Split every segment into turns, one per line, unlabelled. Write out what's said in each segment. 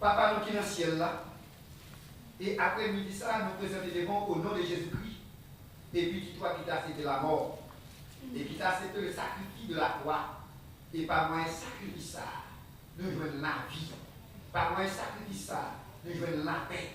Papa nous qui est dans le ciel là. Et après-midi ça, nous présentons devant au nom de Jésus-Christ. Et puis toi qui t'as accepté la mort. Et qui t'as accepté le sacrifice de la croix. Et par moi un sacrifice ça, nous jouons la vie. Par moi un sacrifice ça, nous jouons la paix.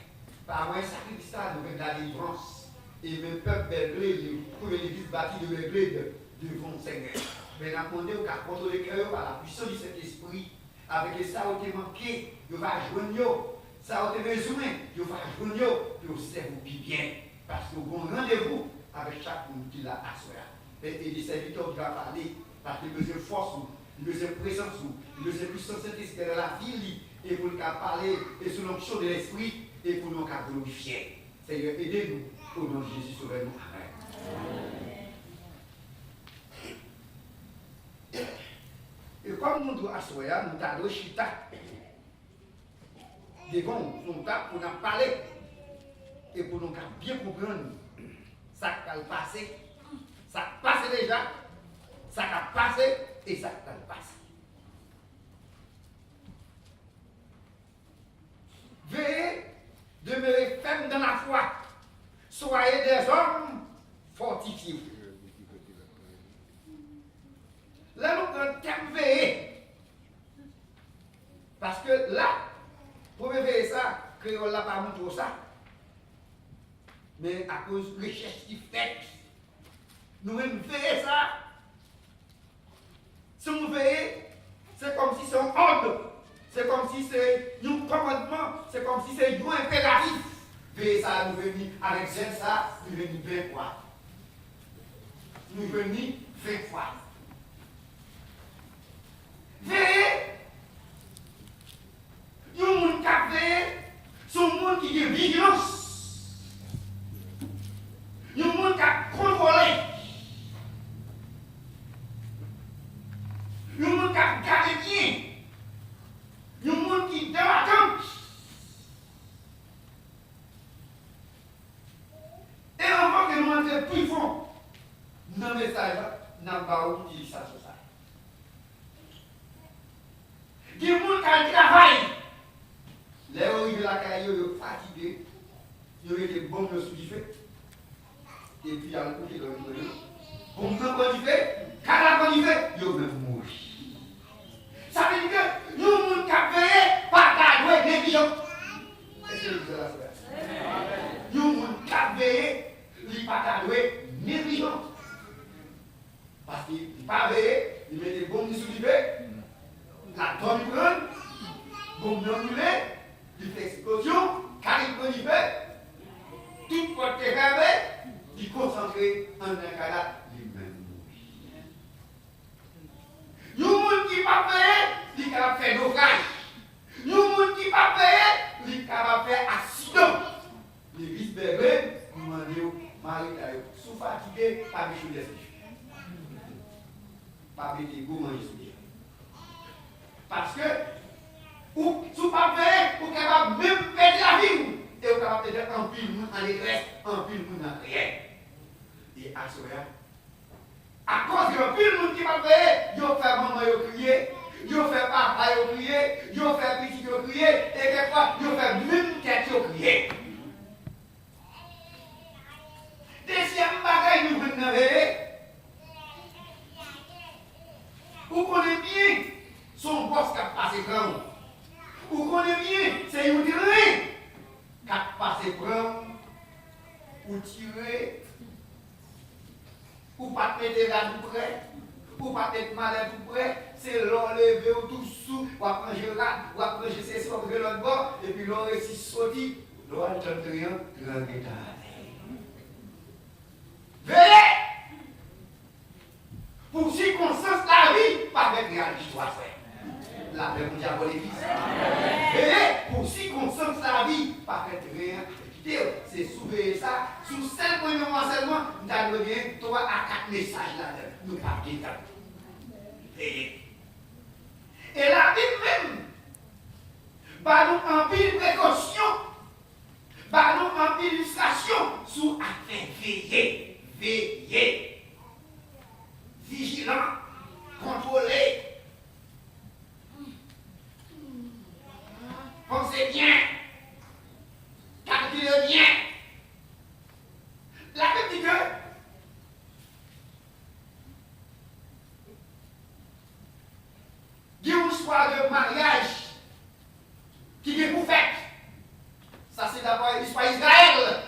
Par moi un sacrifice ça, nous jouons la délivrance. Et le peuple belgré, pour l'église bâtie de Belgrade, devant le Seigneur. Mais nous demandons qu'à contrôler le cœur par la puissance du Saint-Esprit. avec ça où tu manqué, tu vas joindre. Ça où tu besoin, tu vas joindre. Tu observes bien. Parce que vous avez rendez-vous avec chaque monde qui l'a assuré. Et les serviteurs qui vont parler, parce qu'il besoin de force, il besoin de présence, il besoin de puissance Saint-Esprit dans la ville, et pour nous parler, et sous l'onction de l'Esprit, et pour nous glorifier. Seigneur, aidez-nous au nom de Jésus, sauvez-nous. Amen. Et comme nous devons assurer, nous avons chita devant nous pour nous parler et pour nous bien comprendre ça qui va passer, ça qui passe déjà, ça qui a passé et ça qui va passer. Veuillez demeurer ferme dans la foi. Soyez des hommes fortifiés. Là, nous prenons thème veiller. Parce que là, pour me veiller ça, créole n'a pas montré ça. Mais à cause de recherche qui fait, nous-mêmes veillons ça. Si nous veillons, c'est comme si c'est un ordre. C'est comme si c'est un commandement. C'est comme si c'est un impératif. Veillez ça, nous venons avec ça, nous venons 20 fois. Nous venons 20 fois. Veillez. Il y a un monde qui a veillé, c'est un monde qui a vigilance. Il y a un monde qui a contrôlé. Il y a un monde qui a gardé bien. Il y a un monde qui est dans l'attente. Et avant que nous entrions plus fond dans le message, nous n'avons pas utilisé ça sur ça. Il y a un monde qui a travaillé. Les gens de la caille, ils sont fatigués. Ils ont été bombes sous du feu. Et puis, il y a un côté de l'autre. Bombes sous du feu, cadavres du feu, ils ont même mourir. Ça veut dire que nous, nous qui avons veillé, pas qu'à jouer négligent. Est-ce que vous avez ça? Nous, qui avons veillé, ils pas qu'à jouer négligent. Parce qu'ils ne pas veillé, ils mettent des bombes sous du feu, la donne prend, bombe non brûlée, il fait explosion, car il prend du feu, tout porte fermé, il concentre en un cadavre lui-même. Nous, gens qui ne pas payé, ils peuvent faire naufrage. Nous, gens qui ne pas payé, ils peuvent faire accident. Les vice-bergers, nous demandons, Marie, sous fatigué, pas de choses. Pas de goût, manger sous. Parce que, ou sous pas payé, vous capable même perdre la vie. Et vous capable perdre un pile en détresse, un pile en rien. Et à ce moment, à cause de pile monde qui va payer, ils fait maman crier, ils fait papa crier, ils fait petit crier, et quelquefois, ils fait même tête crier. Deuxième bagaille, nous venons de vous connaissez bien son boss qui a passé grand. Vous connaissez bien, c'est une tirée qui a passé grand ou tirer. Ou pas mettre là tout près, ou pas mettre malade tout près, c'est l'enlever tout sous, ou à manger là, ou à manger ceci, ou à manger l'autre bord, et puis l'on réussit sorti, l'on a le rien, grand état. Veillez! Pour circonstance la vie, pas avec réalité soit fait. La paix mondiale pour l'église. Veillez! Pour circonstance la vie, pas avec rien. C'est soulever ça, sous 5 premiers mois seulement, nous avons bien 3 à 4 messages là-dedans. Nous pas quitter. Et la Bible même, bah nous en pile précaution, bah nous en pile illustration, sous affaire veiller, veiller, vigilant, contrôler. Pensez bien. Calculez bien. La Bible dit que il y a une histoire de mariage qui est pour faire. Ça, c'est d'abord l'histoire d'Israël.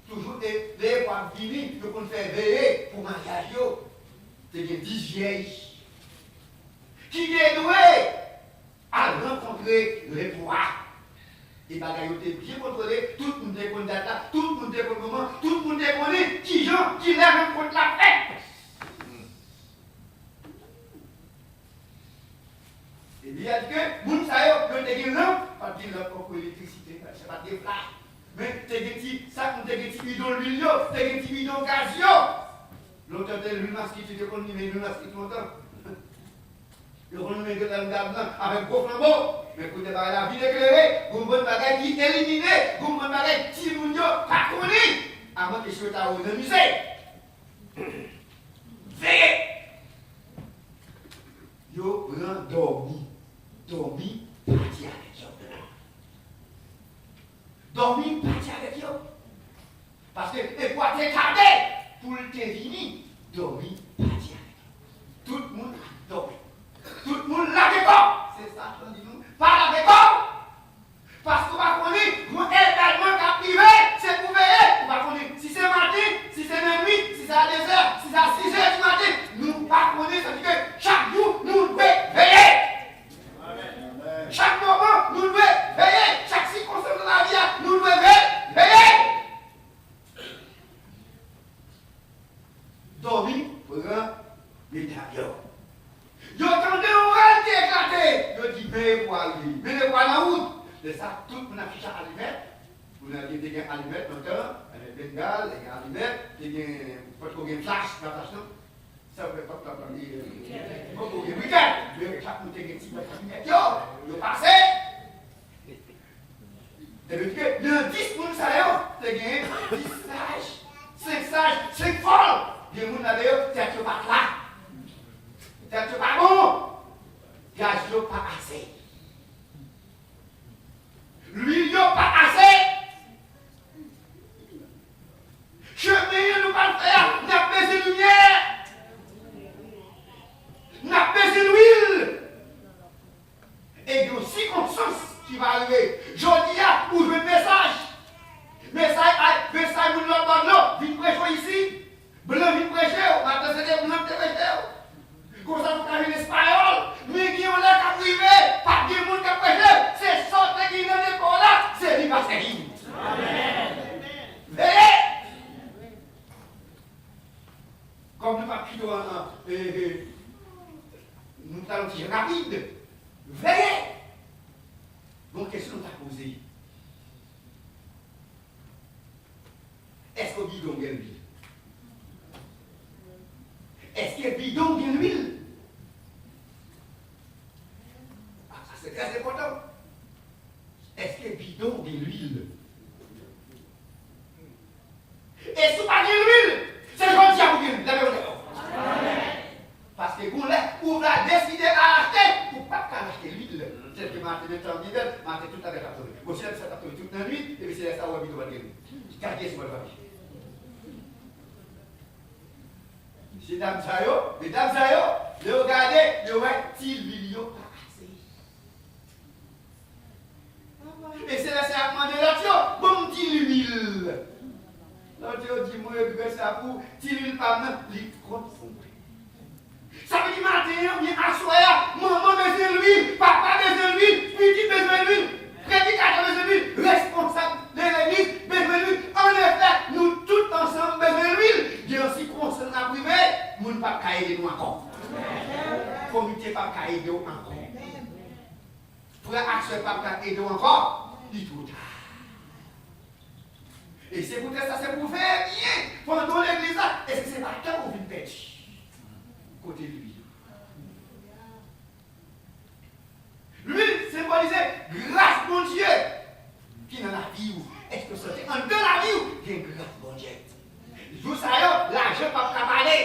Toujours les fois venus pour faire veiller pour mariage. C'est des 10 vieilles qui est doué à al rencontrer les rois. Et bagaille était bien contrôlé, tout le monde connaît data, tout le monde connaît comment, tout le monde connaît qui gens qui lèvent contre la paix. Et il a dit que, moun sa yo, yo te gen lampe, pas de lampe pour l'électricité, c'est pas des flashs. Mais te gen ti, ça te gen ti bidon l'huile yo, te gen ti bidon gaz yo. L'autre de l'huile masquée, tu te connais, mais l'huile masquée longtemps. Yo connais que dans le blanc avec gros flambeau. Mais écoutez, la vie éclairée, vous avez bagage qui est éliminé, vous avez bagage qui moun yo, pas connu. Avant que je sois à vous amuser. Veillez. Yo prend dormi, parti avec yo. Dormi, parti avec yo. Parce que, et pour te garder, pour te venir, dormi, parti avec yo. Tout le monde a dormi. Tout le monde l'a décor. C'est ça, je dis nous. Pas la décor. Parce qu'on va connaître, mon événement qui a privé, c'est pour veiller. On va connaître si c'est matin, si c'est la nuit, si c'est à 2h, si c'est à 6h du matin. Nous ne pas connaître, ça veut dire que chaque jour, nous devons veiller. Amen. Chaque moment, nous devons veiller. Chaque circonstance de la vie, nous devons veiller. Dormir, prend l'état. Yo tendez oral qui est éclaté. Yo dit veillez pour aller. Veillez pour aller en route. C'est ça, tout le monde a fiché à allumettes. Vous avez des allumettes longtemps, des bengales, des allumettes, des flash, la flash non. Ça ne fait pas la famille. Il faut que vous ayez chaque monde a des petits allumettes. Yo passé. Ça veut dire que dans 10 personnes, ça y est, tu as 10 sages, 5 folles. Les gens d'ailleurs, tu n'es pas là. Tu n'es pas bon. Tu n'es pas assez. Lui, il n'y a pas assez. Chemin, nous pas le faire. Nous avons besoin de lumière. Nous avons besoin d'huile. Et il y a une circonstance qui va arriver. Je dis à vous un message. Message, vous l'avez pas de l'eau. Vite prêcher ici. Blanc, vite prêcher. Maintenant, c'est des blancs qui prêcher. Comme ça, vous avez l'espagnol. Mais qui ont l'air qu'à priver. Pas de monde qui a prêché. C'est ça qui est dans l'école là. C'est lui parce que lui. Amen. Veillez. Comme nous pas quitter nous allons dire rapide. Veillez. Donc, question t'a posée. Est-ce que bidon gagne l'huile? Est-ce que bidon gagne l'huile? Ah, ça c'est très important. Est-ce que bidon gagne l'huile? Et si pas gagne l'huile, c'est gentil à vous dire. Parce que vous l'avez décidé à acheter, vous ne pouvez pas acheter l'huile. C'est que m'a fait tout avec la tour. Vous savez, ça tour toute la nuit, et puis c'est ça où bidon va gagner. Gardez ce mot de papier. Mesdames et messieurs, regardez, le petit pas assez. Et c'est là que ça a demandé l'autre, bon petit l'huile. L'autre dit, moi, je ça pour, petit l'huile pas même, il compte fond. Ça veut dire, matin, bien assoir, maman besoin de l'huile, papa besoin de l'huile, petit besoin de l'huile, prédicateur besoin de l'huile, responsable de l'église besoin de l'huile. En effet, nous tous ensemble besoin de l'huile. Il y a aussi concernant la privée, nous ne pouvons pas aider nous encore. Le comité ne peut pas aider nous encore. Frère Axel ne peut pas aider nous encore. Du tout. Et c'est pour ça, c'est pour faire bien. Pendant l'église, est-ce que c'est pas quand on vient pêcher? Côté de lui. L'huile symbolisait grâce mon Dieu. Qui dans la vie, est-ce que c'est en de la vie, il y a une grâce mon Dieu. Vous savez, l'argent ne peut pas parler.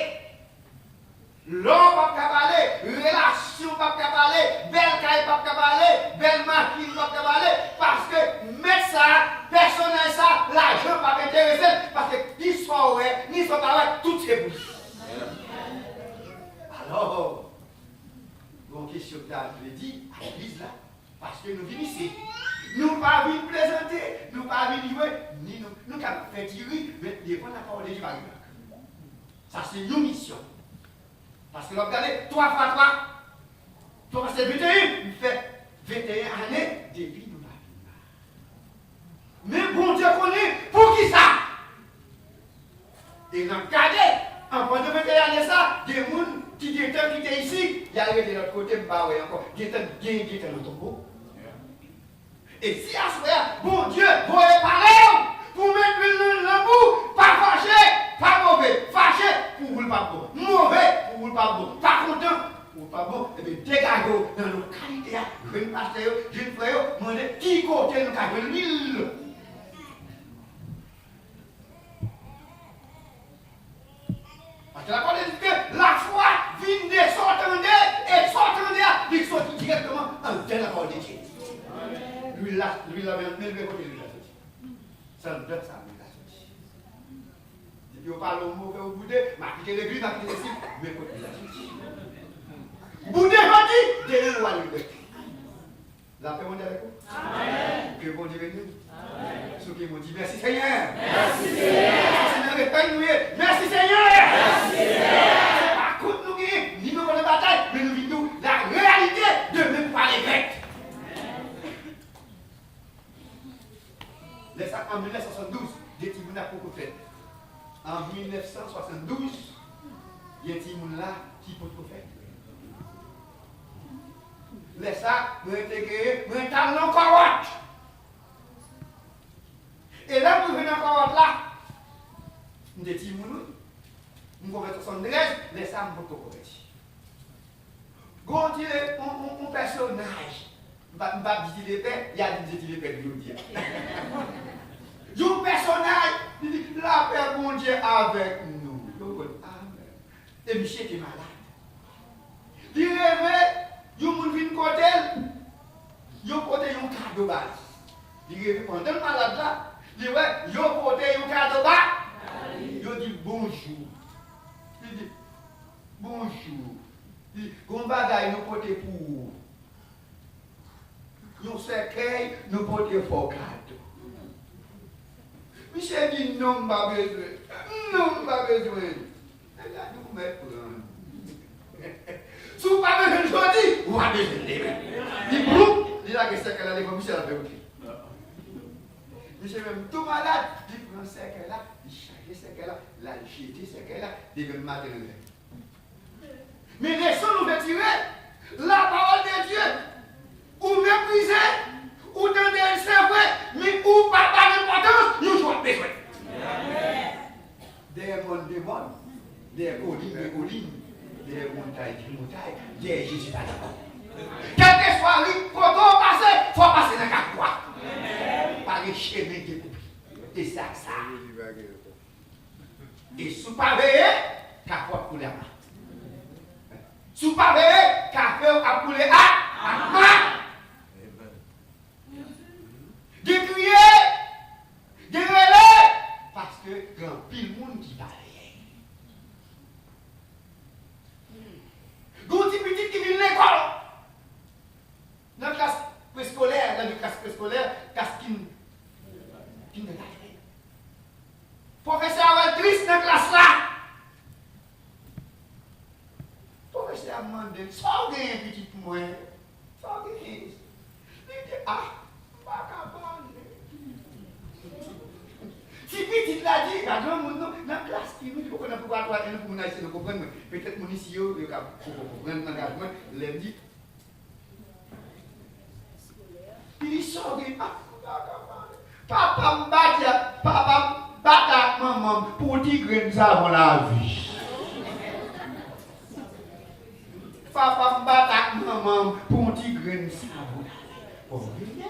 L'homme ne peut pas parler. Relation ne peut pas parler. Belle caille ne peut pas parler. Belle machine ne peut pas parler. Parce que mettre ça, personnel ça, l'argent ne peut pas m'intéresser. Parce que ni soit ouais, ni soit pas ouais, tout c'est bouche. Alors, donc question que je l'ai dit à l'église là, parce que nous venons ici. Nous ne pas venir plaisanter, nous ne pas venir jouer, ni nous ne pas faire tirer, mais défendre la parole de Dieu. Ça c'est une mission. Parce que l'on regarde 3 fois 3, 3 c'est 21, il fait 21 années depuis nous. Mais bon Dieu connaît pour qui ça? Et dans le cadre, en pendant 21 années, ça, des gens qui étaient ici, il y a de l'autre côté, encore, qui étaient dans le tombeau. Et si à ce moment, bon Dieu, vous avez parlé, pour mettre le bout, pas fâché, pas mauvais, fâché, pour vous pas bon, mauvais, pour vous pas bon, pas content, pour pas bon, et bien dégagez dans nos qualités, jeune pasteur, jeune frère, demandez qui côté nous avons l'île. Parce que la parole dit que la foi vient de sortir et sortir, il sort directement en la parole de Dieu. Lui là, même côté lui là. Ça me donne ça, lui là. Si vous parlez au mauvais au boudé, ma quitte l'église, ma quitte ici, mais côté lui là. Boudé parti, Dieu le roi lui. La paix mondiale avec vous. Amen. Que bon Dieu bénisse. Amen. Ceux qui m'ont dit merci Seigneur. Merci Seigneur. Merci Seigneur. Merci Seigneur. C'est pas contre nous qui ni nous de bataille, mais nous vivons la réalité de même par les Grecs. En 1972, des petits mouns pour fait. En 1972, il y a des petits mouns là qui pour faire. Les sacs, nous intégrés, nous étalons en carotte. Et là, nous venons en carotte là. Nous des petits mouns, nous avons 73, les sacs, nous avons correct. Quand il est un personnage, je ne vais pas dire les pères, il y a des les pères de Dieu. Un personnage, il dit la paix bon Dieu avec nous. Amen. Et monsieur qui est malade. Il rêvait, il vient côté, il côté un cadeau bas. Il rêvait pendant le malade là, il dit il côté un cadeau bas. Il dit bonjour. Il dit bonjour. Il dit qu'on bagaille nous côté pour. Nous cercueil nous porter fort cadeau. Michel dit non, pas besoin. Non, pas besoin. Elle a nous mettre pour un. Si vous n'avez pas besoin de choisir, vous avez besoin de il brouille, il a que c'est qu'elle a les Michel a fait OK. Michel même tout malade, il prend ce qu'elle a, il charge ce qu'elle a, la jeter ce qu'elle a, il veut le matin. Mais laissons-nous retirer la parole de Dieu, ou mépriser, ou donner un cerveau, mais ou pas par l'importance, nous avons besoin. Des mondes, des collines, des montagnes, des Jésus à l'avant. Quel que soit lui, quand on passe, il faut passer dans la croix. Par les chemins découpés. Et ça. Et sous pas veillé, qu'à quoi couler à main. Sous pas veillé, qu'à faire à couler à main. De crier, de relais, parce que grand pile monde qui parle. Quand tu petit qui vient à l'école, dans la classe préscolaire, casquine, qui ne l'a pas. Professeur a triste dans la classe là. Professeur a demandé, sors un petit pour moi, sors un. Il dit, pas capable. Si petit l'a dit, quand on dans la classe, il nous dit qu'on a pouvoir avoir un pour nous comprendre. Peut-être mon ici, il y a comprendre l'engagement, lundi. Il sort de papa me maman, pour dire que nous avons la vie. Papa me bat maman, pour dire que nous avons la vie.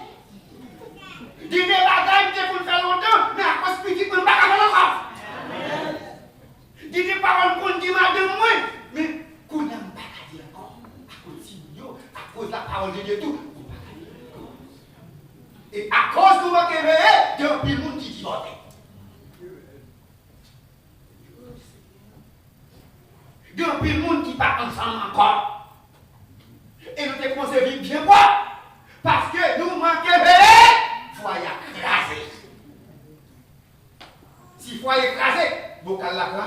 Dis des bagages que vous faites longtemps, mais à cause petit, vous ne pouvez pas faire encore. Dis des paroles qu'on dit madame moi, mais qu'on n'a pas dire encore. À cause de la parole de Dieu tout. Et à cause de vous qui est il y a un peu de monde qui dit voter. Il y a un peu de monde qui part ensemble encore. Et nous te conservons bien quoi? Parce que nous manquons de foyer écrasé. Si foyer écrasé, bocal là quoi?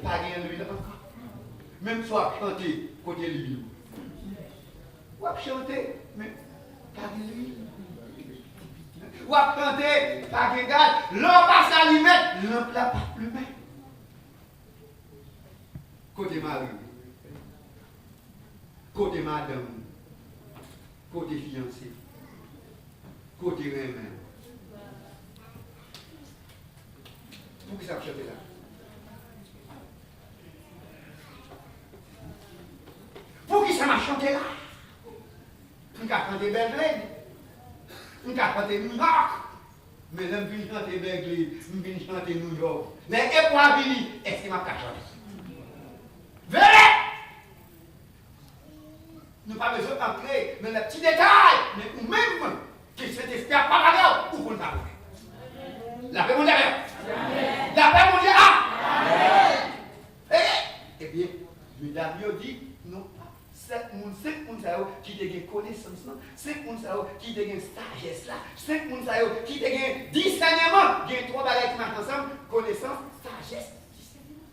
Pas rien de lui encore. Même soit chanter côté lui. Ou chanter, Mais, pas de l'huile. Ou à planter, pas de gaz, l'eau passe à lui mettre, l'eau là pas plus mettre. Côté mari, côté madame, côté fiancé, côté reine. Pour qui ça va chanter là? Pour qui ça m'a chanté là? On a chanté Berlin, on a chanté New York, mais là, on vient chanter Berlin, on vient chanter New York. Mais et pour venir, est-ce qu'il m'a chanté? Venez! Nous n'avons pas besoin d'entrer dans les petits détails, mais nous-mêmes, qui sommes expert par la gueule, où vous le savez? La paix mondiale. La paix mondiale. Eh bien, mesdames, dit, non, 5 personnes qui ont des connaissances, 5 personnes qui ont des sagesse, 5 personnes qui ont des discernement, qui ont 3 bagages qui marchent ensemble, connaissance, sagesse, discernement.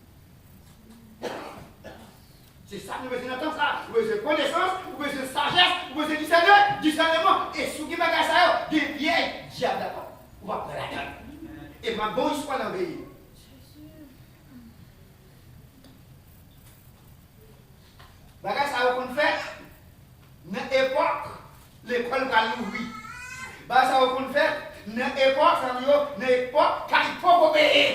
C'est ça que nous besoin d'entendre ça. Vous besoin de connaissance, vous besoin de sagesse, vous besoin de discernement. Et si vous avez ça, des vieilles diables d'accord. On va prendre la tête. Et ma bonne histoire dans le pays. Bagage ça qu'on fait dans l'époque l'école va l'ouvrir. Bagage ça qu'on fait dans l'époque ça dans l'époque quand il faut obéir.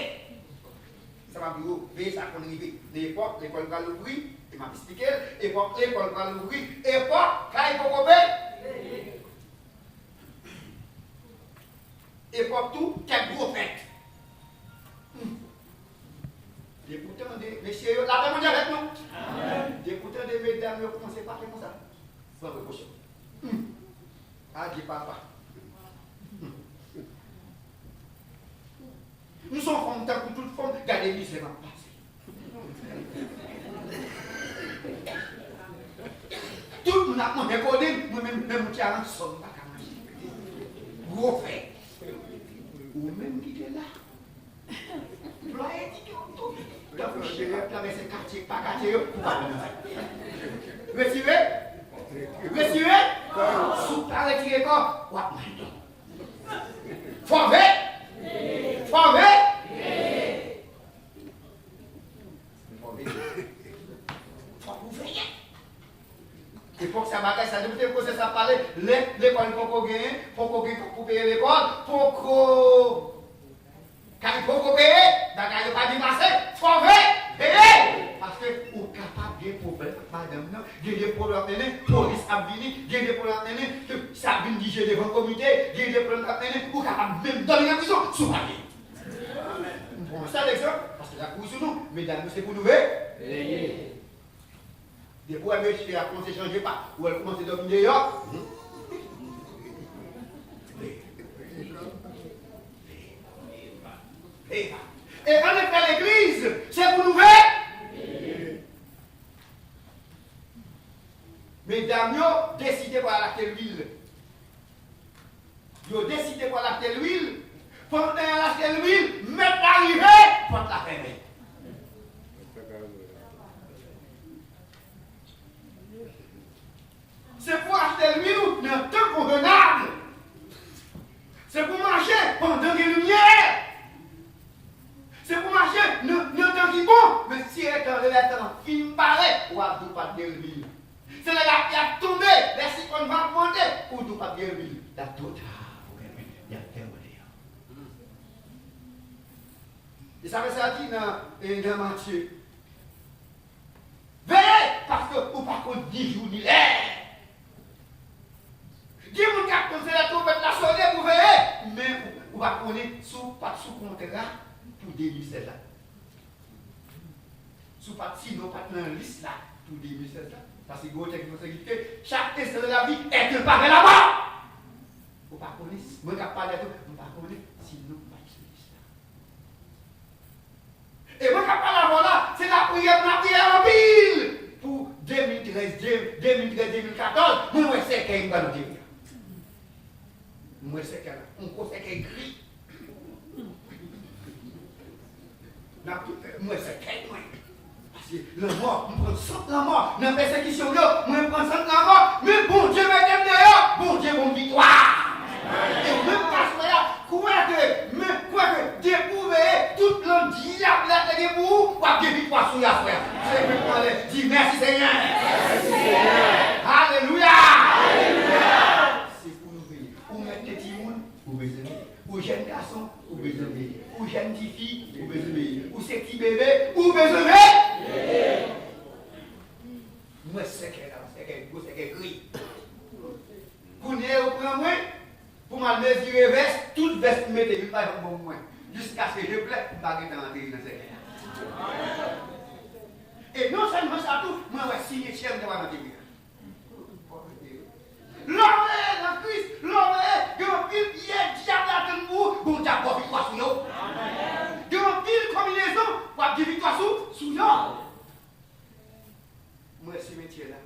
Ça va dire veiller ça qu'on arrive. L'époque l'école va l'ouvrir. Il m'a expliqué l'époque l'école va l'ouvrir. Époque quand il faut obéir. Époque tout quel gros fait. Des pourtant des messieurs, la paix mondiale avec nous. Des pourtant des mesdames, vous commencez par comme ça. Sans précaution. Ah, dis papa. Nous sommes comme tant que toute forme, gardez lui, c'est ma passe. Tout le monde a demandé codé, moi-même, qui a un son, pas qu'à manger. Gros fait. Ou même qui est là. Traverser quartier, pas quartier, retirez, sous ta retiré quoi? Faut et pour que ça bagaille, ça doit être que ça parle, l'école pour qu'on paye l'école, pour qu'on quand il faut payer, il ne pas dépasser, il faut payer. Parce que vous êtes capable de problèmes, madame, il y a des problèmes, la police a venu, il y a des problèmes, ça vient digérer devant le comité, il y a des problèmes, vous êtes capable même de donner la prison sous papier. On prend ça l'exemple, parce que la cour sur nous, mesdames, c'est pour nous veiller. Des fois, elle a commencé à changer pas, ou elle commence à dominer dehors. Et en effet, l'église, c'est pour nous veiller. Mesdames, vous avez décidé pour acheter l'huile. Vous avez décidé pour acheter l'huile. Pendant que vous avez acheté l'huile, même arrivé, pour la fermer. C'est pour acheter l'huile dans un temps convenable. C'est pour marcher pendant les lumières. C'est pour marcher dans un temps qui est bon. Mais si le temps film paraît, ou à tout pas de l'huile. C'est là qui a tombé, les cyclones vont monter, ou tout pas de l'huile. La totale, il y a tellement de. Et ça veut ça dit dans Matthieu. Veillez, parce que vous par contre 10 jours ni l'air. 10 jours qui a posé la trompette, la sonner pour veiller, mais vous va connaître pas sous contrat pour 2016 là. Sous pas sinon pas dans la liste là pour 2016 là. Parce que vous avez chaque instant de la vie est un pareil là-bas. Vous ne connaissez pas. Moi, je ne sais pas vous ne connaissez sinon pas sur liste là. Et moi, je ne sais pas là, c'est la prière en pile pour 2013-2014. Moi, je sais qu'il y a une dire. Moi, je sais qu'il y a un conseil qui écrit. Moi, c'est qu'il y a parce que la mort, on prend 100 la mort. Dans la persécution, on prend 100 la mort. Mais bon Dieu, mesdames, d'ailleurs, bon Dieu, bonne victoire. Et même pasteur, quoi que découvrir tout le diable là de vous, ou à victoire sur la frère. C'est que pour dire merci Seigneur. Alléluia. C'est pour nous veiller. Ou mettre des petits mouns, ou besoin. Ou jeunes garçons, ou besoin. Ou jeunes filles, ou besoin. Ou ces petits bébés, ou besoin. Moi, c'est que gris. Pour nous, au premier, pour me mesurer veste, toute veste pour mettre pas un bon moins. Jusqu'à ce que je plaise, je ne vais pas rentrer dans cette guerre. Et non seulement ça, tout, moi, je suis signé de la guerre. L'homme est dans Christ, l'homme est dans pile hier, diable à vous, bon Dieu, pour victoire sur nous. Dans pile combinaison, pour dire victoire sur nous. Moi, ce métier-là,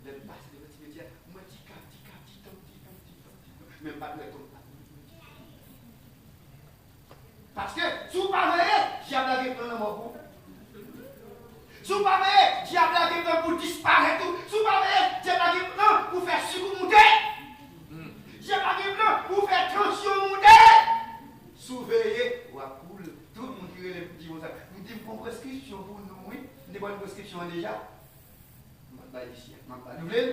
le passé de votre métier, moi, même pas de temps. Parce que, sous pas vrai, diable a fait un mot. Sous pas vrai, diable a fait un pour disparaître. Sous pas vrai, diable a fait un pour faire sucre monter. Diable a fait un pour faire tension monter. Surveiller, ou à cool, tout le monde qui dit ça. Nous disons une prescription pour nous, oui. Nous avons une prescription déjà. Je vais ici. Vous voulez?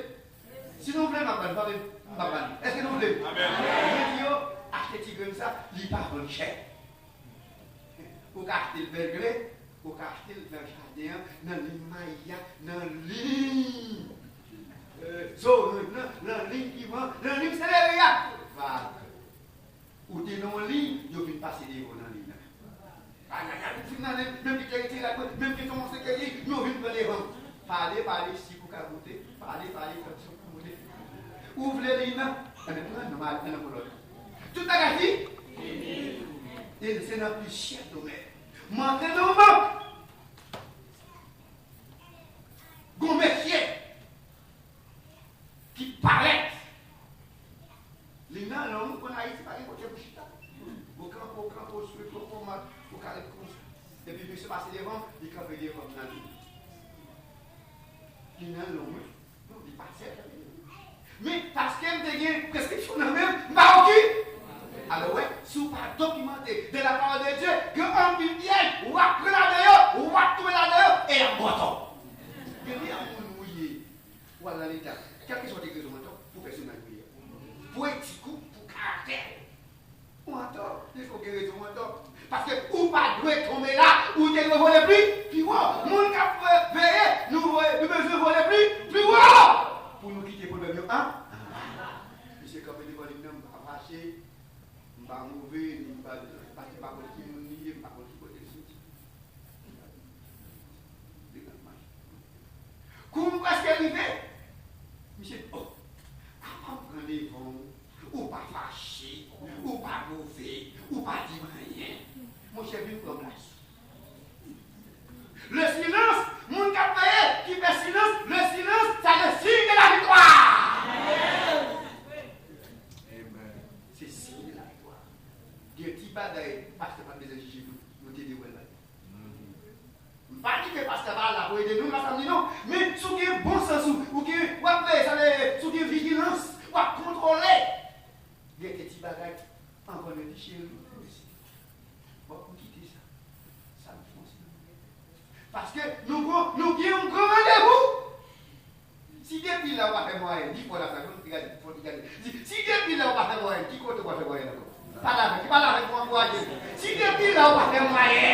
Si vous voulez, est-ce que vous voulez? Amen. Acheter des comme ça, il n'est pas bon cher. Vous achetez le berger, vous achetez le jardin, dans le maïa, dans le lit. Dans le lit qui va, dans le lit, c'est le gars. Ou t'es dans le lit, vous venez passer des mots dans le lit. Même si on se dit, nous venons prendre les rangs. Parlez, si vous caboutez, parlez, comme ça vous voulez. Ouvrez les lignes, tout a gâté. Et c'est notre plus cher domaine. Maintenant, bon métier qui paraît. Les nains, l'homme qu'on a ici, c'est pas les côtés de chita. Au camp, au carré comme ça. Et puis, il se passe devant, il campe devant dans la vie. Les nains, l'homme, non, il passe. Mais parce qu'elle me dit une prescription dans le même, alors ouais, si vous pas documenté de la parole de Dieu, que un bien, ou va prendre là-dedans, ou va tomber là-dedans, et un bâton. Il y a un monde mouillé, ou à l'état, quel que soit les raisons, pour personne n'a prié. Pour un petit coup, pour caractère. Ou attends, il faut que raison attends. Parce que ou pas doit tomber là, ou tu ne voler plus, puis wow, mon cap veiller, nous besoin voler plus wow. Pour nous quitter pour le mieux, hein? Monsieur Capé de Bolivie, n'a pas marché. Pas mauvais, pas qui nous nie, pas qui côté sorti. Comment est-ce qu'elle arrive? Monsieur, oh, comment prendre les vents, ou pas fâché, ou pas mauvais, ou pas dire rien. Mon chef vient comme là. Le silence, mon cap qui fait silence, le silence, c'est le signe de la victoire. C'est signe de la victoire. Dieu dit pas d'ailleurs, parce que pas besoin de juger nous t'aider où elle va. Pas dit que parce que va là pour aider nous, ça me dit non, mais sous qui est bon sens ou qui est sous qui est vigilance, ou à contrôler. Dieu te dit bagaille, encore le dit chez nous. Bon, on quitte ça. Ça me fonce. Parce que nous avons un grand rendez-vous. Si depuis là on va faire moyen, 10 fois la faire, il faut regarder. Si depuis là on va faire moyen, 10 fois on va faire moyen. Pas là avec moi. Si depuis là on va faire moyen,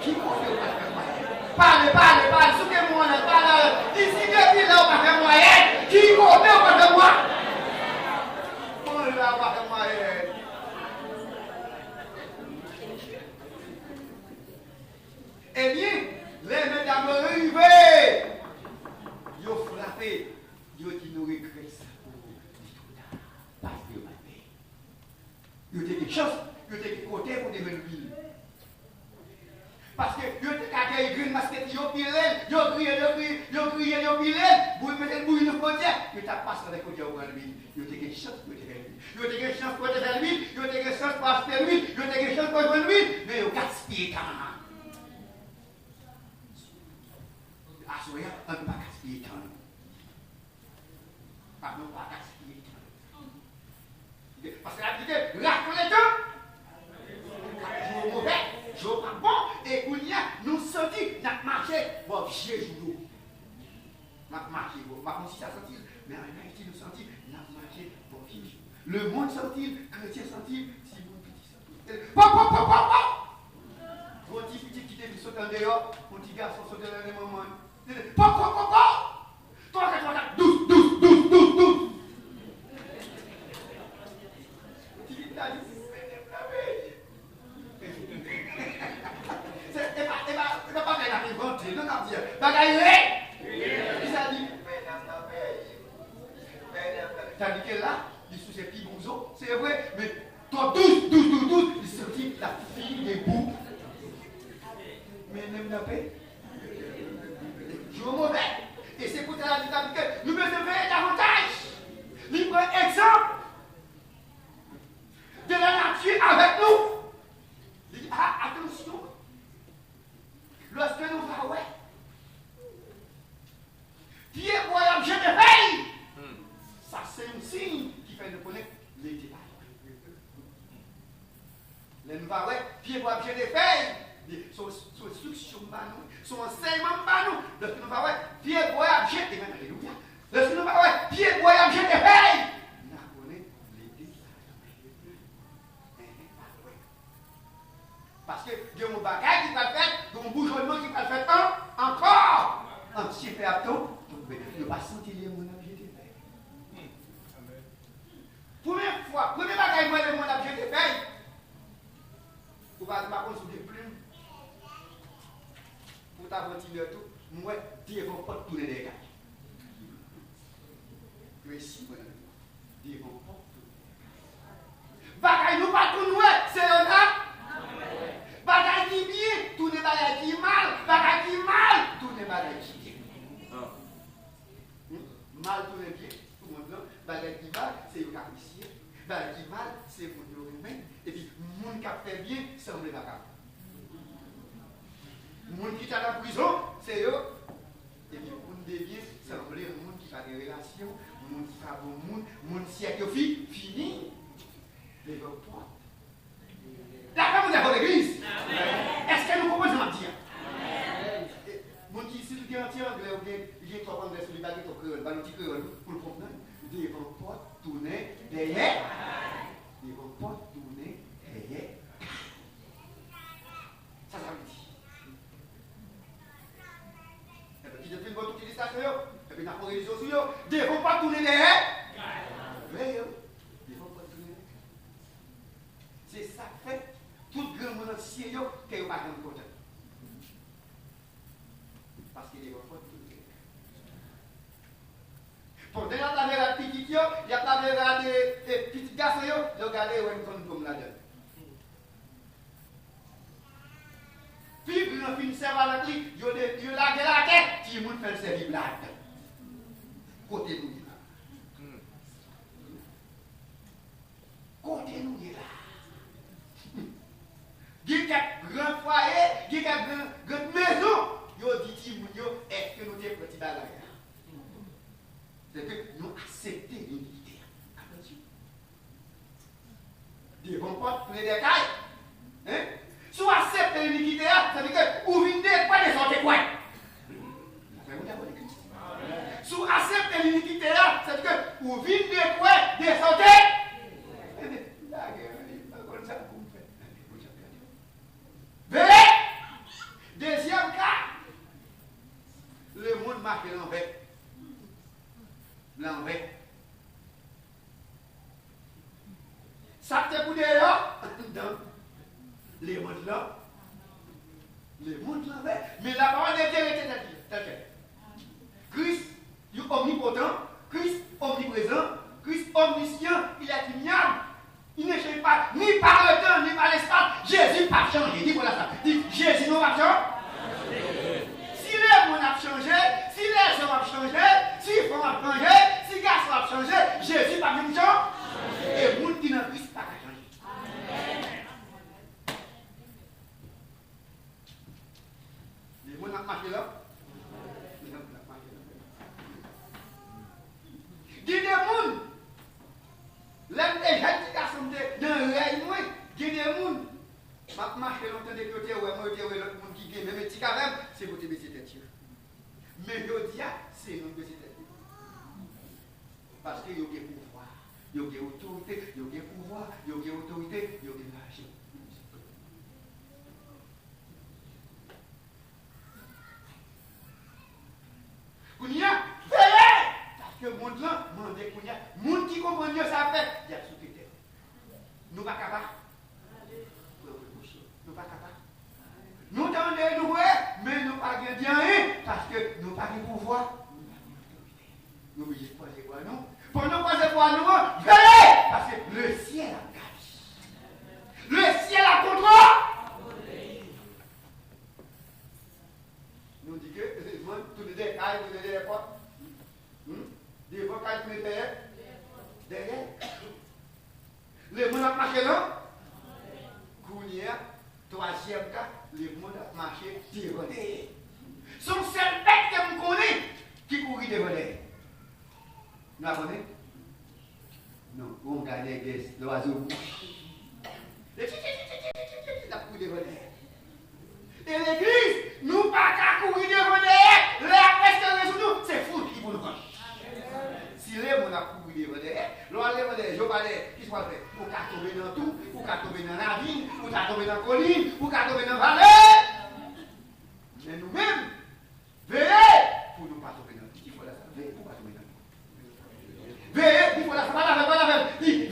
qui va faire moyen? Parle, soutenez-moi là, parle. Si depuis là on va faire moyen, qui va faire moyen? On va faire moyen. Eh bien, les mesdames arrivées, ils ont frappé, ils ont dit nous regrettons ça pour vous. Parce que ils ont été des chances, ils ont été côté pour devenir ville. Parce que ils ont été à des masquettes, ils ont pilé, ils ont crié, pour mettre le bouille de côté, ils ont passé avec côté au grand ville. Ils ont été des chances pour devenir ville. Ils ont été des chances pour devenir ville, ils ont été des chances pour acheter ville, ils ont été des chances pour devenir ville, mais ils ont gaspillé tant. Assoya, on ne peut pas gaspiller tant. Par contre, si ça sent-il, mais en réalité, nous sent-il, n'a marché pour vivre. Le monde sent-il, chrétien sent-il, si vous petit sent-il. Pop, pop, pop, pop, pop! Vos petits petits qui t'es sauté en dehors, mon petit garçon sauté dans les moments. Pop, pop, pop, pop! 3, 4, 3, 4, 12, 12, 12, 12, 12. Tu t'as dit, c'est pas bien d'inventer, non, non, dire, bagaille, il a dit, tandis que là, il sous ses petits bonzos, c'est vrai, mais toi, 12, 12, 12, 12, il sortit la fille des bouts. Mais n'aime la paix. Je veux mauvais. Et c'est pour la vie que nous devons faire davantage. Nous prenons exemple de la nature avec nous. Il dit, ah, attention. Lorsque nous va, ouais. Pied voyant, je te paye. Ça, c'est un signe qui fait nous connaître les détails. Les nous va, ouais. Pied voyant, je te paye. Son instruction, son enseignement, lorsque nous va, ouais. Pied voyant, je te paye. Alléluia. Lorsque nous va, ouais. Pied voyant, je te paye. Nous connaissons les détails. Parce que il y a un bagage qui va faire, il y a un bougeonnement qui va faire encore. Un petit peu à tout. Ne pas sentir les mots d'objet de paix. Première fois, premier bagage, moi, les mots d'objet de paix. Vous ne pouvez pas construire des plumes. Pour t'aventurer tout, moi, Dieu ne va pas tourner les gars. Tu es si bon. Dieu ne va pas tourner. Bagage, nous pas tout nouer, c'est honnête. Bagage qui bien, tout n'est bagage qui mal. Bagage qui mal, tout n'est bagage qui bien. Mal tout est bien, tout le monde là. Bagage qui mal, c'est le caricier. Bagage qui mal, c'est le humain. Et puis, le monde qui a fait bien, semble bagage. Le monde qui est dans la prison, c'est eux. Et puis, le monde de bien, semble le monde qui a des relations, le monde qui a bon monde, le monde qui a fini. Les portes. La femme vous a pour l'église. Est-ce que nous comprenons mentir? Mon qui si tu es anglais ou bien il y a trois anglais sur les baguettes au créole, bah petit créole pour le comprendre. Des vont pas tourner derrière. Des vont pas tourner derrière. Ça veut dire. Et puis depuis une bonne utilisation, et puis dans la religion aussi, des vont pas tourner derrière. Des vont pas tourner derrière. C'est ça fait. Tout grand monde entier, qui n'est pas grand côté. Parce qu'il est au fond de tout. Pendant qu'il y a des petits filles, il y a des petits garçons, ils regardent où ils sont comme là-dedans. Puis, ils ont fini de servir avec lui, ils ont lâché la tête, puis ils ont fait le service là-dedans. Côté nous, là. Côté nous, là. Il y a un grand foyer, il y a une grande maison. Yo dit, est-ce que nous sommes petits bagages? C'est que nous acceptons l'unité. Attention. Ils ne vont pas tourner des cailles. Si vous acceptez l'unité, ça veut dire que vous venez pas des sorties quoi? Si vous acceptez l'unité, ça veut dire que vous venez quoi des sorties? Deuxième cas, le monde marque l'envers. L'envers. Ça te pour là, dans les mondes là. Les mondes l'envers. Mais la parole de Dieu était telle. Christ, il est omnipotent, Christ omniprésent, Christ omniscient, il est ignoble. Il ne change pas ni par le temps, ni par l'espace. Jésus n'a pas changé. Dis voilà ça. Dis Jésus n'a pas changé. Si les mondes ont changé, si les hommes ont changé, si les femmes ont changé, si les garçons ont changé, Jésus n'a pas changé. Et le monde qui n'a plus pas changé. Les mondes ont marché là. Dis des mondes. L'homme des jeunes qui sont dans le règne, il y a des gens qui marchent longtemps de côté, ou l'autre monde qui gagne, même petit carême, c'est pour te baisser tête. Mais je dis, c'est non baisser tête. Parce que vous avez pouvoir, vous avez autorité, vous avez pouvoir, vous avez autorité, vous avez l'argent. Kounia, veillez! Parce que le monde là, le monde qui comprend mieux ça fait, il y a sous terre. Nous pas capables. Nous pas capables. Nous tendons nous, mais nous pas bien parce que nous pas de pouvoir. Nous obligés de poser quoi nous? Pour nous poser quoi nous? Veillez! Parce que le ciel a gagné. Le ciel a contrôle. Nous dit que tous les détails, vous avez quoi? Des vocales qui mettent derrière. Les gens ont marché là. Kounia, troisième cas, les gens ont marché devant. Son seul bête que vous connaissez qui courit devant. Vous la connaissez? Non, on regarde l'oiseau. Il a couru devant. Et l'église, nous pas qu'à courir devant derrière, la presque sur nous, c'est fou qui pour nous. Si les gens ont couru devant derrière, l'on devant derrière, je parlais, qui soit fait, ou qu'à tomber dans tout, ou qu'à tomber dans la ville, ou qu'à tomber dans la colline, ou qu'à tomber dans la vallée. Mais nous-mêmes, veillez pour ne pas tomber dans tout. Il faut la veiller pour ne pas tomber dans tout. Veillez, il faut la faire, veillez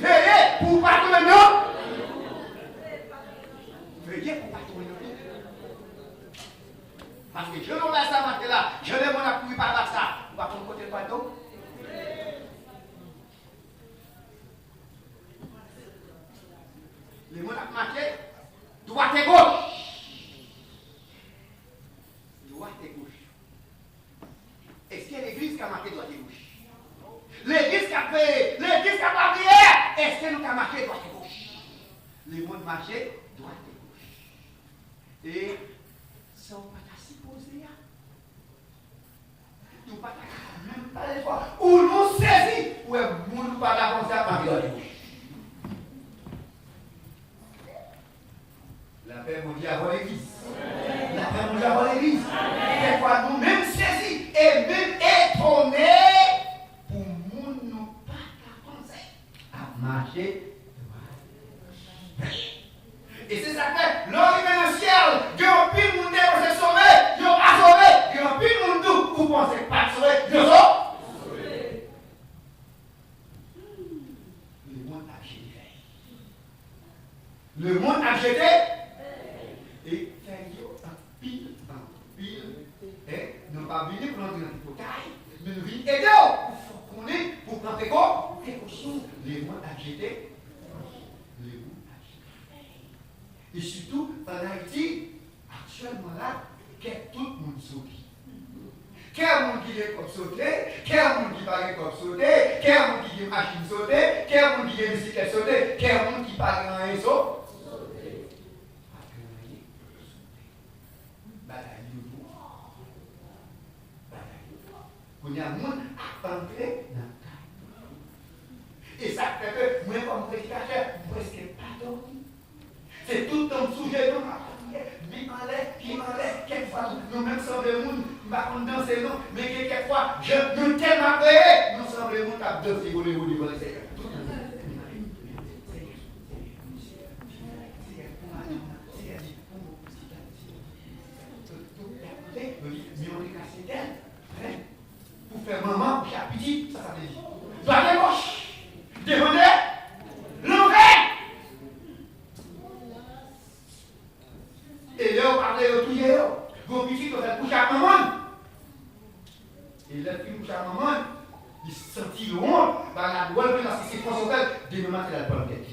pour ne pas tomber dans tout. Veillez pour ne pas tomber dans tout. Parce que je ne vais pas marquer là, je ne vais pas courir par ça. On va prendre côté de pardon. Les mots ont marqué droite et gauche. Droite et gauche. Est-ce qu'il y a l'église qui a marqué droite et gauche? L'église qui a prié, l'église qui a pas prié, est-ce que nous avons marqué droite et gauche? Les mots ont marqué droite et gauche. Et sans pas supposer. Nous pas même pas les fois. Ou nous saisis, ou nous pas d'avancer à marquer droite et gauche. La paix mondiale à l'église. La paix mondiale à l'église. Des fois, nous-mêmes saisis et même étonnés pour nous pas penser à marcher. Et c'est ça que l'arrivée dans le ciel, il y a un pile monde qui est sauvé, il n'y a pas sauvé, il y a un pile monde qui vous pensez pas sauvé, il y a sauvé. Le monde a jeté. Le monde a jeté. Et faire un pile, et nous pas venir pour entrer dans le portail, mais nous venons aider pour qu'on ait, pour prendre précaution. Les mots à jeter, les mots à jeter. Et surtout, en Haïti, actuellement là, qu'est tout le monde sauté. Quel monde qui est comme sauté, quel monde qui parle comme sauté, quel monde qui a machine sauté, quel monde qui a bicyclette sauté, quel monde qui parle dans un saut. Il y a un monde à entrer dans le cas. Et ça fait que moi, comme prédicateur, presque pas dormi. C'est tout le temps sujet de qui m'enlève, quelquefois, nous-mêmes sommes des gens, nous ne pas danser, non, mais quelquefois, nous tellement appréhendés, nous sommes des gens qui ont dansé pour les devant les Seigneur. Pour faire maman, puis à petit, ça veut dire. Droite et gauche, devant l'envers. Et là, on parlait de tout hier. Vos petits, on fait coucher à maman. Et là, puis coucher à maman, il se sentit loin, dans la douane, dans ces circonstances, des moments de la bonne tête.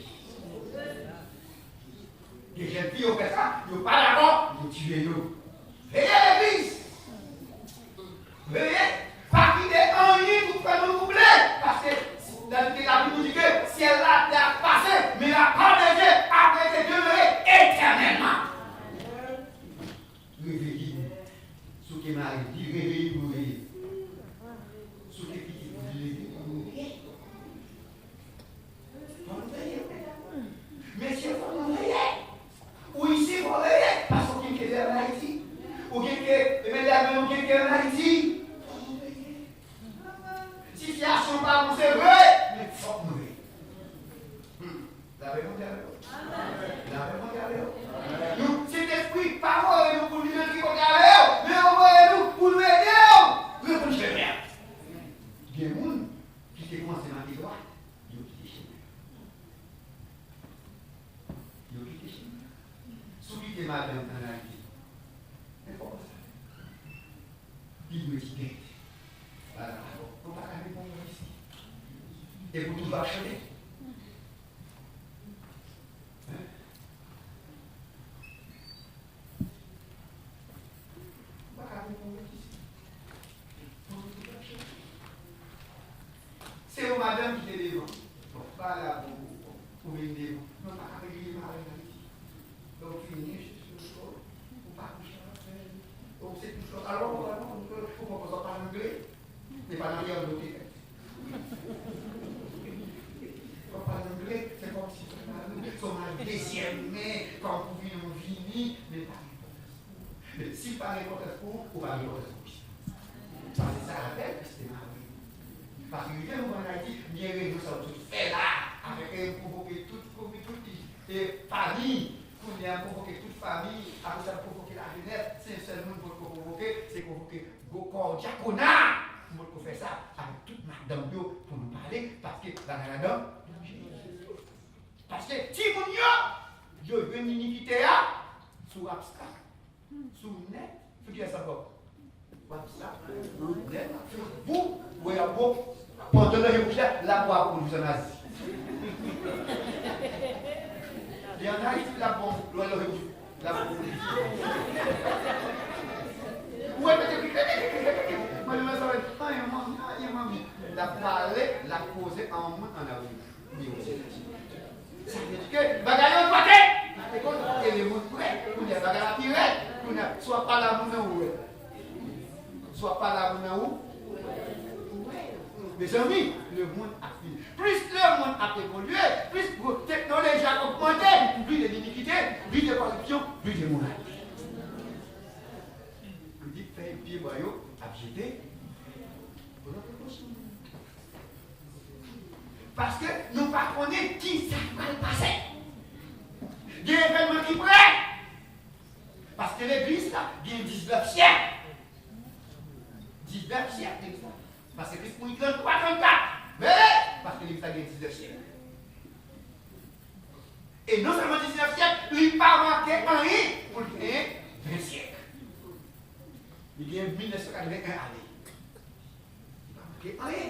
Les jeunes filles ont fait ça, ils n'ont pas d'accord, ils ont tué nous. Veillez l'église. Veillez. Pas quitter un lit pour faire nous doubler. Parce que la Bible nous dit que si elle a passé, mais la part de Dieu a été demeurée éternellement. Réveillez-vous. Ce qui m'a dit, réveillez-vous. Ce qui est dit, réveillez-vous. Messieurs, vous veillez. Ou ici, vous veillez. Parce qu'il y a en Haïti. Ou quelqu'un qui est en Haïti. Situation pas c'est vrai. Lavez mon diable. Lavez mon diable. Nous, cet esprit, parole, nous pour nous mettre au diable, mais envoyez-nous pour nous aider. Nous pour nous faire. Il y a des gens qui se commencent dans les droits, ils ont quitté chez nous. Ils ont quitté chez nous. Celui qui est malade dans la vie, c'est pas ça. Il doit quitter. Voilà. On va pas répondre ici. Et pour tout acheter. C'est une madame qui est devant. Pas là pour venir devant. Non, pas avec lui, donc, finir, je suis au ou pas coucher avec. Donc, c'est tout ça. Alors, il faut qu'on ne parle anglais. Mais pas dans l'autre. On parle anglais, c'est comme si on a le deuxième, mais quand on vit, on vit, mais pas l'importance. Mais si pas l'importance pour, on va l'importance pour. Parce que ça rappelle que c'était ma vie. Parce que nous, on a dit, bien nous sommes tous faits là, avec provoquer toute famille, qu'on a provoqué toute famille, après ça provoquer la jeunesse, c'est un seul monde pour provoquer, c'est provoquer corps diaconat. Nous pouvons faire ça avec toute madame pour nous parler, parce que dans la dame, parce que si vous yo veut une iniquité sous abstract, sous net, faut dire ça quoi? WhatsApp, net, vous, oui, bon, pendant le jour, la voix pour nous en Asie. Il y en a ici la bombe, la bombe. Ouais, la parler, la poser en monde en avril. Ça veut dire que bagaille on doit et les mots prêts, on a bagaille à tirer, on a soit pas la moune ou soit pas la moune ou. Mes amis, le monde a fini. Plus le monde a évolué, plus la technologie a augmenté, plus de l'iniquité, plus de corruption, plus de monarchie. On dit faire un pied boyau, à jeter. Parce que nous ne connaissons pas qui ça va le passer. Il y a un événement qui prête. Parce que l'église, là, il y a 19 siècles. 19 siècles, parce que Christ pour 33, 34. Mais, parce que l'église a 19 siècles. Et non seulement 19 siècles, il n'a pas manqué un rien pour le 20 siècles. Il y a 1981 années. Il n'a pas manqué un rien.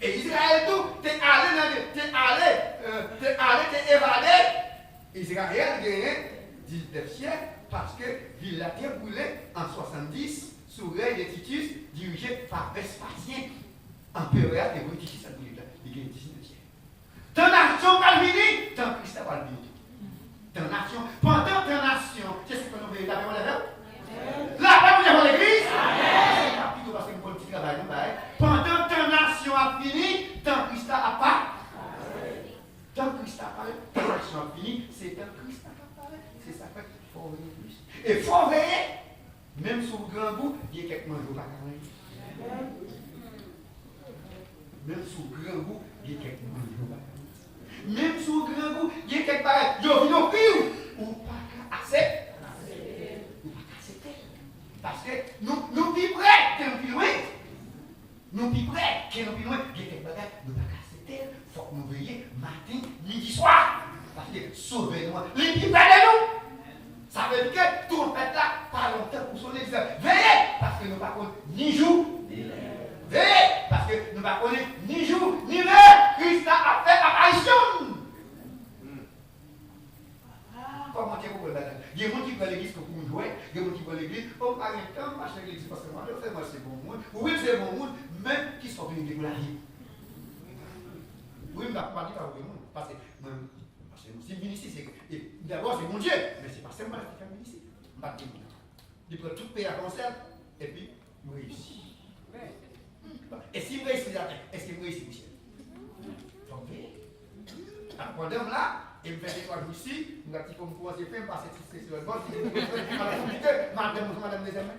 Et Israël tout, t'es évadé. Israël a gagné 19 siècles parce que l'île a été brûlée en 70 sous règne de Titus, dirigé par Vespasien, empereur et Titus a brûlé là. Il a gagné 19 siècles. Ton nation va venir, ton Christ va venir. Ton nation, pendant ton nation, qu'est-ce que nous voulons la paix, la paix, vous avez l'église? Plutôt parce que nous politique travail, pendant ton nation a fini, tant Christ a pas. Tant Christ a parlé, tant nation a fini, c'est tant Christ a parlé. C'est ça qu'il faut veiller plus. Et il faut veiller, même sous le grand bout, il y a quelques mangeaux pas carré. Même sous le grand bout, il y a quelques mangeaux pas carré. Même sous le grand bout, il y a quelques pareils. Il y a une opinion ou pas assez. Ou pas accepter. Parce que nous vivons près, que nous vivons loin. Nous vivons près, que nous vivons loin. Il y a quelques bagages, nous ne pouvons pas accepter. Il faut que nous veillions matin, midi, soir. Parce que sauvez-nous. Les vivres près de nous. Ça veut dire que tout le fait là, pas longtemps pour son exemple. Veillez, parce que nous ne pouvons pas ni jour, ni l'heure. Veillez, parce que nous ne pouvons pas ni jour, ni l'heure. Christ a fait apparition. Comment tu peux le faire? Il y a des gens qui vont à l'église pour nous jouer, il y a des gens qui vont à l'église, oh, pas rien de temps, marche à l'église parce que moi, c'est bon monde. Oui, c'est bon monde, même qui sont venus de la vie. Oui, je ne vais pas dire à vous, parce que si le ministère, c'est d'abord c'est mon Dieu, mais c'est pas seulement qui fait le ministère. Il prend tout pays à concert, et puis il réussit. Et s'il réussit, est-ce qu'il réussit, Michel? Donc, pendant là, et me fait des 3 jours ici, nous avons dit qu'on commence à faire, parce que c'est sur le bord, madame les amis.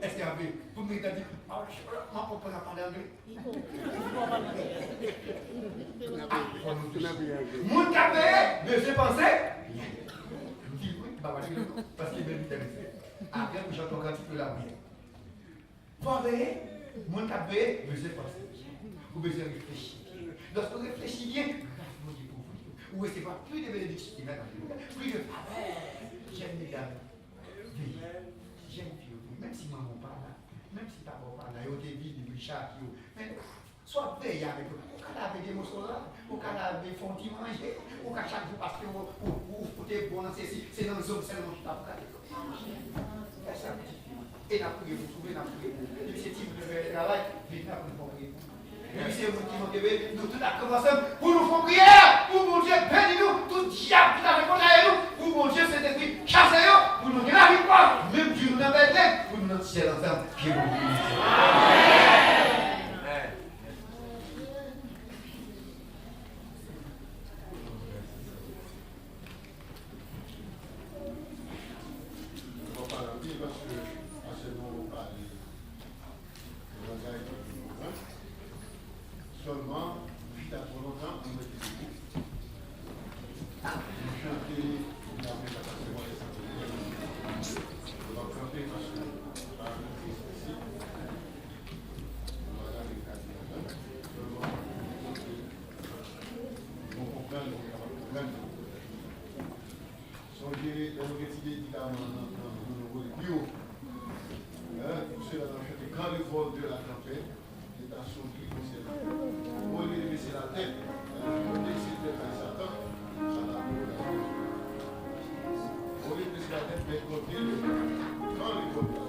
Est-ce qu'il y a un peu, pour me dire, oh, je ne peux pas parler anglais. Moun qui a payé, ne se penser. Parce qu'il veut m'intéresser. Après, j'entends quand il peut la bien. Vous voyez, moun qui a payé, ne se penser. Vous devez réfléchir. Lorsque vous réfléchissez bien, vous ne recevez pas plus de bénédictions, plus de faveur. J'aime les dames. J'aime Dieu. Même si maman pas là, même si papa pas là, il y a des vies, des chaque jour. Mais soit veille avec eux. Vous pouvez avoir des émotions là, vous pouvez avoir des fonds qui mangent, vous pouvez chaque jour parce que vous foutez bon, c'est dans le zone seulement qui t'a pris. Et n'a prié, vous trouvez, n'a prié. Et c'est type de travail, vite n'a prié. Et c'est vous qui m'ont nous tout à commencé pour nous faire prière, pour mon Dieu, bénis-nous, tout diable qui a répondu à nous, pour mon Dieu, cet esprit, chassez-nous, pour nous donner la victoire, même Dieu nous embête, pour nous notre ciel ensemble, qui vous
seulement, vite à trop longtemps, on met des groupes. Vous chantez, vous n'avez pas forcément les sentiments. On va chanter parce que, par exemple, ici, on va regarder les cadres. Seulement, on comprend, on va comprendre. Songez, on va retirer dans le rôle plus haut. Ceux-là ont chanté quand le vol de la tempête. Son qui concerne. Au lieu de baisser la tête, on décide de faire Satan, au lieu de baisser la tête, mais côté quand les côtés.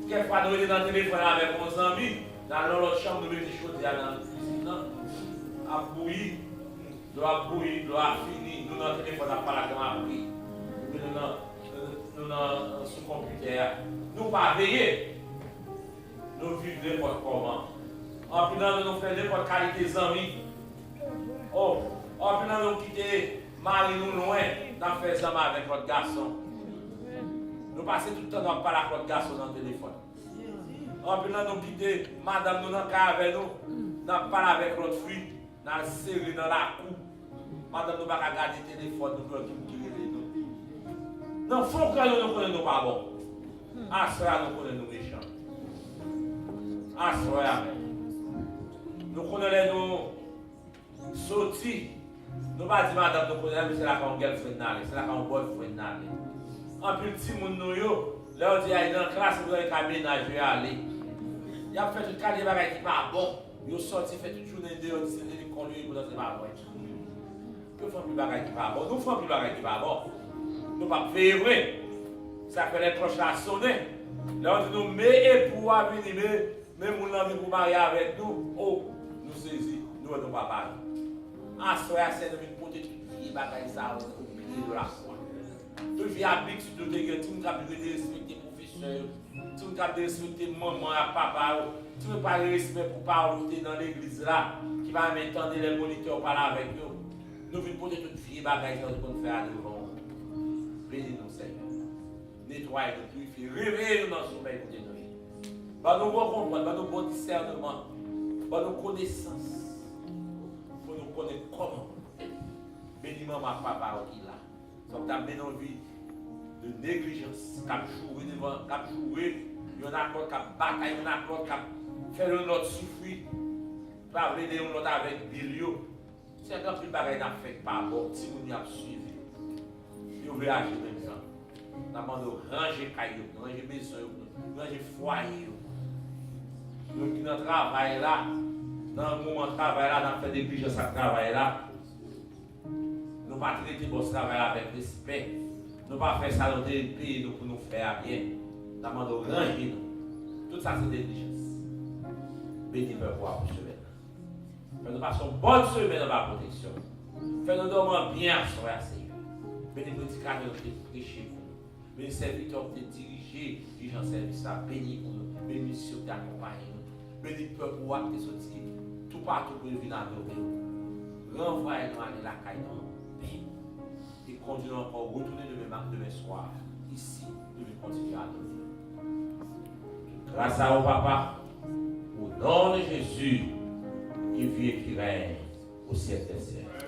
Quelquefois, nous étions dans le téléphone avec nos amis, dans l'autre chambre, nous mettons des choses dans la cuisine, à bouillir, l'eau a bouilli, l'eau a fini, nous dans le téléphone, on n'a pas la gamme appris. Nous dans ce computer, nous pas veiller, nous vivons n'importe comment. En plus, nous faisons n'importe qualité d'amis. Oh, en plus, nous quittons Marie nous loin, nous faisons ça avec notre garçon. Nous passons tout le temps dans parler avec notre garçon dans le téléphone. En plus, nous quittons madame nous dans le cas avec nous, nous parlons avec notre fille, nous serré dans la cour. Madame nous ne va pas regarder le téléphone, nous pouvons tout tirer nous. Dans le fond, quand nous ne connaissons pas bon. À ce moment nous connaissons nous méchants. À ce moment nous connaissons nous sortis. Nous ne pas dire madame nous connaissons, mais c'est là qu'on girlfriend, c'est là qu'on boyfriend. En plus, petit monde nous, là on dit dans la classe, vous avez qu'à ménager aller. Il a fait tout cas des bagages qui pas bon. Il a sorti, fait toute journée dehors, c'est des conduits pour notre pas bon. Nous faisons plus bagages qui pas bon. Nous faisons plus bagages qui pas bon. Nous ne pas faire vrai. Ça fait les cloches à sonner. Là on dit nous, mais époux à venir, même mon ami pour marier avec nous, oh, nous saisissons, nous ne pas parler. En soi, c'est de nous porter toutes les bagages ça au milieu de la foi. Tout vie habitude de déguer, tout le monde a respecter professeur, tout le monde a respecter maman et papa, tout le monde a respect pour parler dans l'église là, qui va m'entendre les moniteurs parler avec nous. Nous venons porter toutes les bagages qu'on fait à devant. Bénis-nous, Seigneur. Nettoyez-nous, purifiez, réveillez-nous dans le sommeil de nous. Bah nous bon comprendre, bah nous bon discernement, bah nous connaissance, pour nous connaître comment. Bénis maman, papa qui là. Donc, tu as mené une vie de négligence, cap jouer devant, cap jouer, il y en a encore cap bataille, il y en a encore cap faire un autre souffrir, pas aider un autre avec bilio. C'est un grand peu de bagaille n'a fait pas bon, si vous n'y avez suivi. Il veut agir même ça. Nous avons ranger caillou, ranger maison, ranger foyer. Nous qui dans le travail là, dans le moment de travail là, dans le fait négligence à travail là. Nous ne pas traiter notre travail avec respect. Nous ne pas faire ça dans le pays pour nous faire bien. Nous demandons ranger nous. Tout ça c'est négligence. Béni peuple pour semaine. Fais-nous passer une bonne semaine dans la protection. Fais-nous dormir bien sur la Seigneur. Béni nous éducateurs qui prêchent pour nous. Béni serviteurs qui dirigent, dirigeants service là. Béni pour nous. Béni mission qui accompagne nous. Béni peuple pour qui sortir. Tout partout pour nous venir adorer. Renvoyez-nous à la caille. Et continuons encore à retourner demain soir. Ici, nous devons continuer à adorer. Grâce à vous, Papa, au nom de Jésus, qui vit et qui règne au siècle des siècles.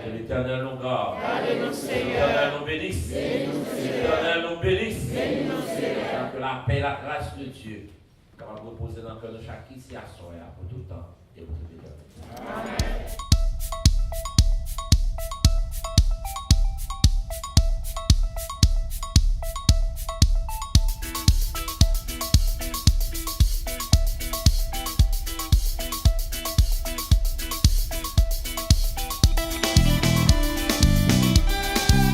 Que l'Éternel nous garde. Que l'Éternel nous bénisse. Que l'Éternel nous bénisse. Que la paix et la grâce de Dieu va reposer dans le cœur de chacun ici à soi pour tout le temps et pour toute l'éternité. Amen.